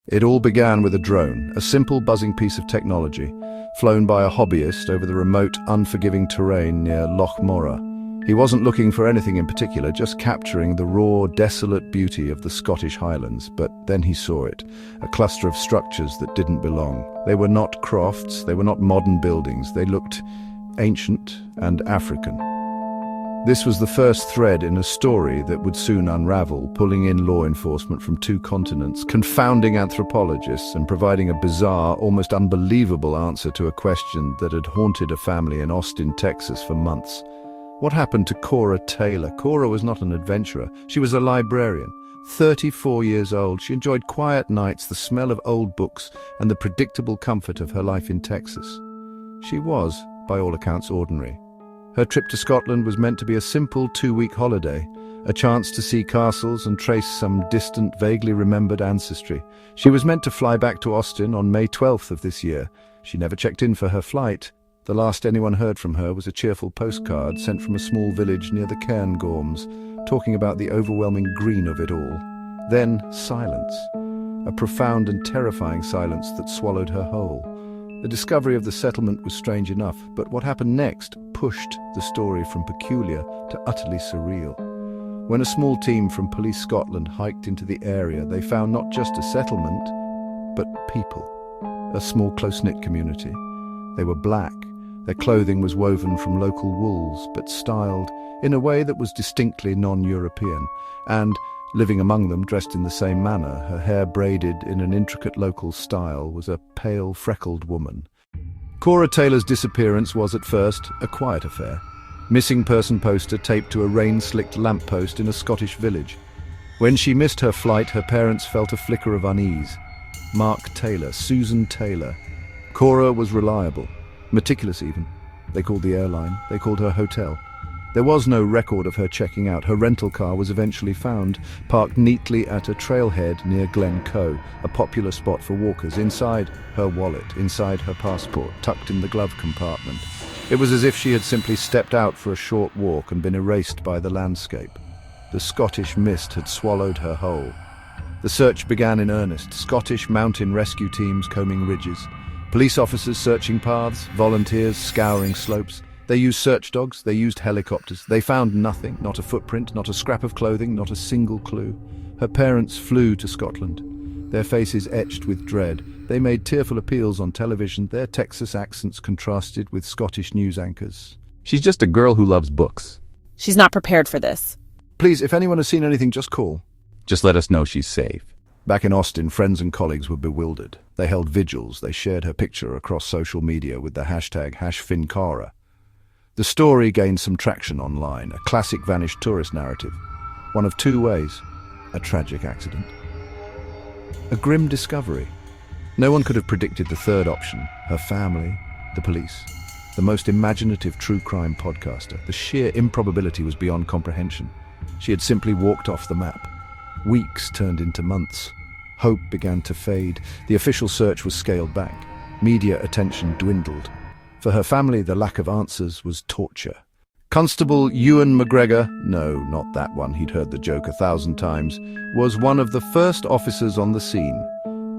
It all began with a drone, a simple buzzing piece of technology, flown by a hobbyist over the remote, unforgiving terrain near Loch Morar. He wasn't looking for anything in particular, just capturing the raw, desolate beauty of the Scottish Highlands. But then he saw it, a cluster of structures that didn't belong. They were not crofts, they were not modern buildings, they looked ancient and African. This was the first thread in a story that would soon unravel, pulling in law enforcement from two continents, confounding anthropologists, and providing a bizarre, almost unbelievable answer to a question that had haunted a family in Austin, Texas for months. What happened to Cora Taylor? Cora was not an adventurer. She was a librarian. 34 years old, she enjoyed quiet nights, the smell of old books, and the predictable comfort of her life in Texas. She was, by all accounts, ordinary. Her trip to Scotland was meant to be a simple 2-week holiday, a chance to see castles and trace some distant, vaguely remembered ancestry. She was meant to fly back to Austin on May 12th of this year. She never checked in for her flight. The last anyone heard from her was a cheerful postcard sent from a small village near the Cairngorms, talking about the overwhelming green of it all. Then silence, a profound and terrifying silence that swallowed her whole. The discovery of the settlement was strange enough, but what happened next pushed the story from peculiar to utterly surreal. When a small team from Police Scotland hiked into the area, they found not just a settlement, but people. A small close-knit community. They were black. Their clothing was woven from local wools, but styled in a way that was distinctly non-European, and living among them, dressed in the same manner, her hair braided in an intricate local style, was a pale, freckled woman. Cora Taylor's disappearance was at first a quiet affair. Missing person poster taped to a rain-slicked lamppost in a Scottish village. When she missed her flight, her parents felt a flicker of unease. Mark Taylor, Susan Taylor. Cora was reliable, meticulous even. They called the airline, they called her hotel. There was no record of her checking out. Her rental car was eventually found, parked neatly at a trailhead near Glencoe, a popular spot for walkers. Inside her wallet, inside her passport, tucked in the glove compartment. It was as if she had simply stepped out for a short walk and been erased by the landscape. The Scottish mist had swallowed her whole. The search began in earnest. Scottish mountain rescue teams combing ridges, police officers searching paths, volunteers scouring slopes. They used search dogs, they used helicopters. They found nothing, not a footprint, not a scrap of clothing, not a single clue. Her parents flew to Scotland, their faces etched with dread. They made tearful appeals on television, their Texas accents contrasted with Scottish news anchors. She's just a girl who loves books. She's not prepared for this. Please, if anyone has seen anything, just call. Just let us know she's safe. Back in Austin, friends and colleagues were bewildered. They held vigils, they shared her picture across social media with the hashtag #FinCara. The story gained some traction online, a classic vanished tourist narrative. One of two ways: a tragic accident, a grim discovery. No one could have predicted the third option: her family, the police, the most imaginative true crime podcaster. The sheer improbability was beyond comprehension. She had simply walked off the map. Weeks turned into months. Hope began to fade. The official search was scaled back. Media attention dwindled. For her family, the lack of answers was torture. Constable Ewan McGregor, no, not that one, he'd heard the joke 1,000 times, was one of the first officers on the scene.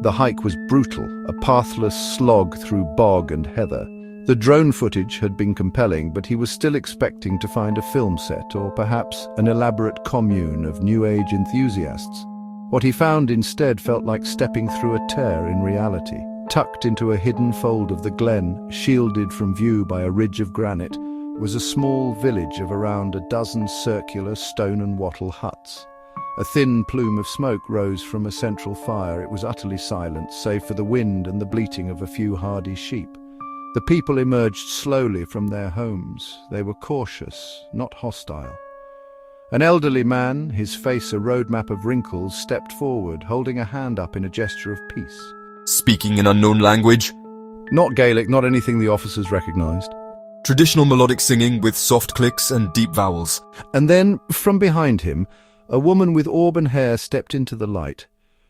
The hike was brutal, a pathless slog through bog and heather. The drone footage had been compelling, but he was still expecting to find a film set or perhaps an elaborate commune of New Age enthusiasts. What he found instead felt like stepping through a tear in reality. Tucked into a hidden fold of the glen, shielded from view by a ridge of granite, was a small village of around a dozen circular stone and wattle huts. A thin plume of smoke rose from a central fire. It was utterly silent, save for the wind and the bleating of a few hardy sheep. The people emerged slowly from their homes. They were cautious, not hostile. An elderly man, his face a roadmap of wrinkles, stepped forward, holding a hand up in a gesture of peace. Speaking an unknown language? Not Gaelic, not anything the officers recognized. Traditional melodic singing with soft clicks and deep vowels. And then, from behind him, a woman with auburn hair stepped into the light.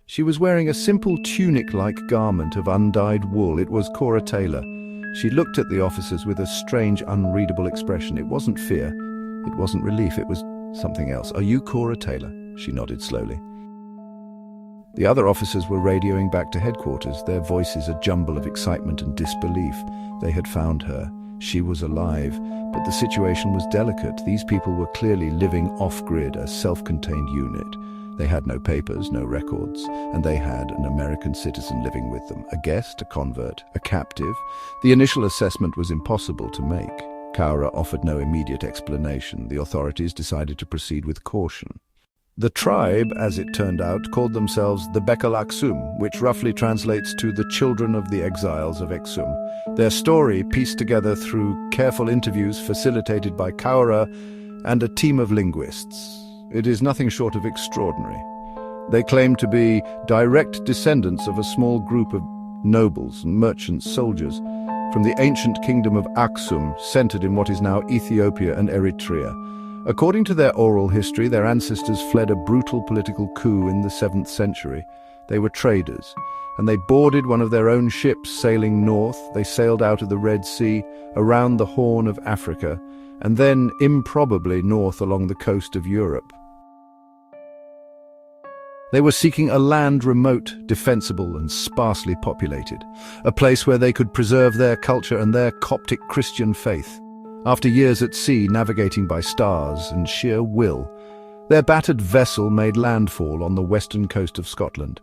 She was wearing a simple tunic-like garment of undyed wool. It was Cora Taylor. She looked at the officers with a strange, unreadable expression. It wasn't fear. It wasn't relief. It was something else. "Are you Cora Taylor?" She nodded slowly. The other officers were radioing back to headquarters, their voices a jumble of excitement and disbelief. They had found her. She was alive, but the situation was delicate. These people were clearly living off-grid, a self-contained unit. They had no papers, no records, and they had an American citizen living with them, a guest, a convert, a captive. The initial assessment was impossible to make. Kaura offered no immediate explanation. The authorities decided to proceed with caution. The tribe, as it turned out, called themselves the Bekal Aksum, which roughly translates to the Children of the Exiles of Exum. Their story, pieced together through careful interviews facilitated by Kaura and a team of linguists. It is nothing short of extraordinary. They claim to be direct descendants of a small group of nobles and merchant soldiers from the ancient kingdom of Aksum, centered in what is now Ethiopia and Eritrea. According to their oral history, their ancestors fled a brutal political coup in the 7th century. They were traders, and they boarded one of their own ships sailing north. They sailed out of the Red Sea, around the Horn of Africa, and then, improbably, north along the coast of Europe. They were seeking a land remote, defensible, and sparsely populated, a place where they could preserve their culture and their Coptic Christian faith. After years at sea, navigating by stars and sheer will, their battered vessel made landfall on the western coast of Scotland.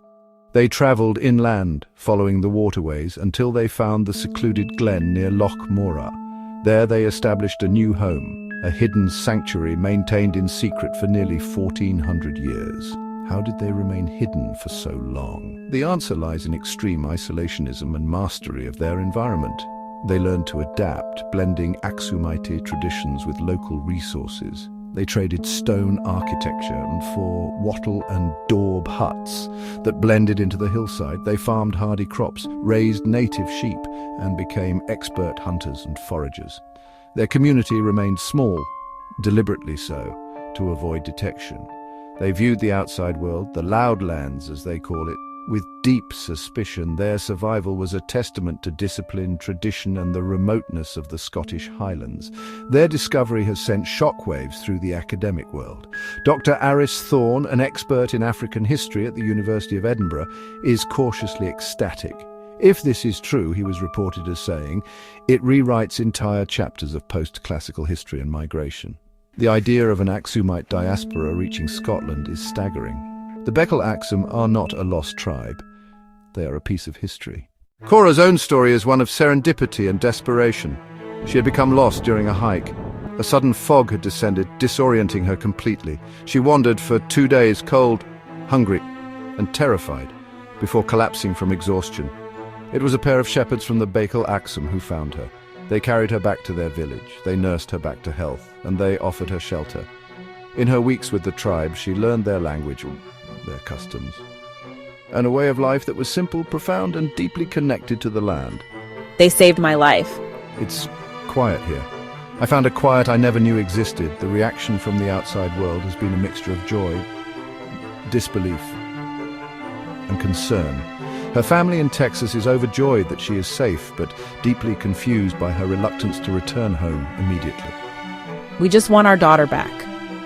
They travelled inland, following the waterways, until they found the secluded glen near Loch Morar. There they established a new home, a hidden sanctuary maintained in secret for nearly 1400 years. How did they remain hidden for so long? The answer lies in extreme isolationism and mastery of their environment. They learned to adapt, blending Aksumite traditions with local resources. They traded stone architecture for wattle and daub huts that blended into the hillside. They farmed hardy crops, raised native sheep, and became expert hunters and foragers. Their community remained small, deliberately so, to avoid detection. They viewed the outside world, the Loudlands as they call it, with deep suspicion. Their survival was a testament to discipline, tradition, and the remoteness of the Scottish Highlands. Their discovery has sent shockwaves through the academic world. Dr. Aris Thorne, an expert in African history at the University of Edinburgh, is cautiously ecstatic. If this is true, he was reported as saying, it rewrites entire chapters of post-classical history and migration. The idea of an Aksumite diaspora reaching Scotland is staggering. The Bekal Aksum are not a lost tribe. They are a piece of history. Cora's own story is one of serendipity and desperation. She had become lost during a hike. A sudden fog had descended, disorienting her completely. She wandered for 2 days, cold, hungry, and terrified, before collapsing from exhaustion. It was a pair of shepherds from the Bekal Aksum who found her. They carried her back to their village. They nursed her back to health, and they offered her shelter. In her weeks with the tribe, she learned their language, their customs, and a way of life that was simple, profound, and deeply connected to the land. They saved my life. It's quiet here. I found a quiet I never knew existed. The reaction from the outside world has been a mixture of joy, disbelief, and concern. Her family in Texas is overjoyed that she is safe, but deeply confused by her reluctance to return home immediately. We just want our daughter back.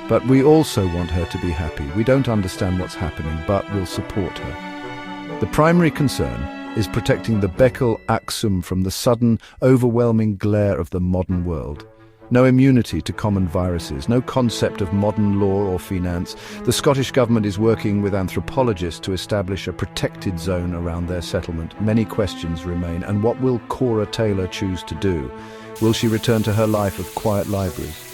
But we also want her to be happy. We don't understand what's happening, but we'll support her. The primary concern is protecting the Bekal Aksum from the sudden, overwhelming glare of the modern world. No immunity to common viruses, no concept of modern law or finance. The Scottish government is working with anthropologists to establish a protected zone around their settlement. Many questions remain, and what will Cora Taylor choose to do? Will she return to her life of quiet libraries,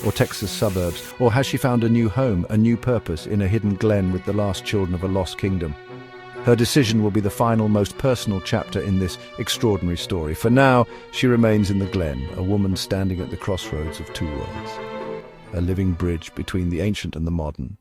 or Texas suburbs, or has she found a new home, a new purpose in a hidden glen with the last children of a lost kingdom? Her decision will be the final, most personal chapter in this extraordinary story. For now, she remains in the glen, a woman standing at the crossroads of two worlds, a living bridge between the ancient and the modern,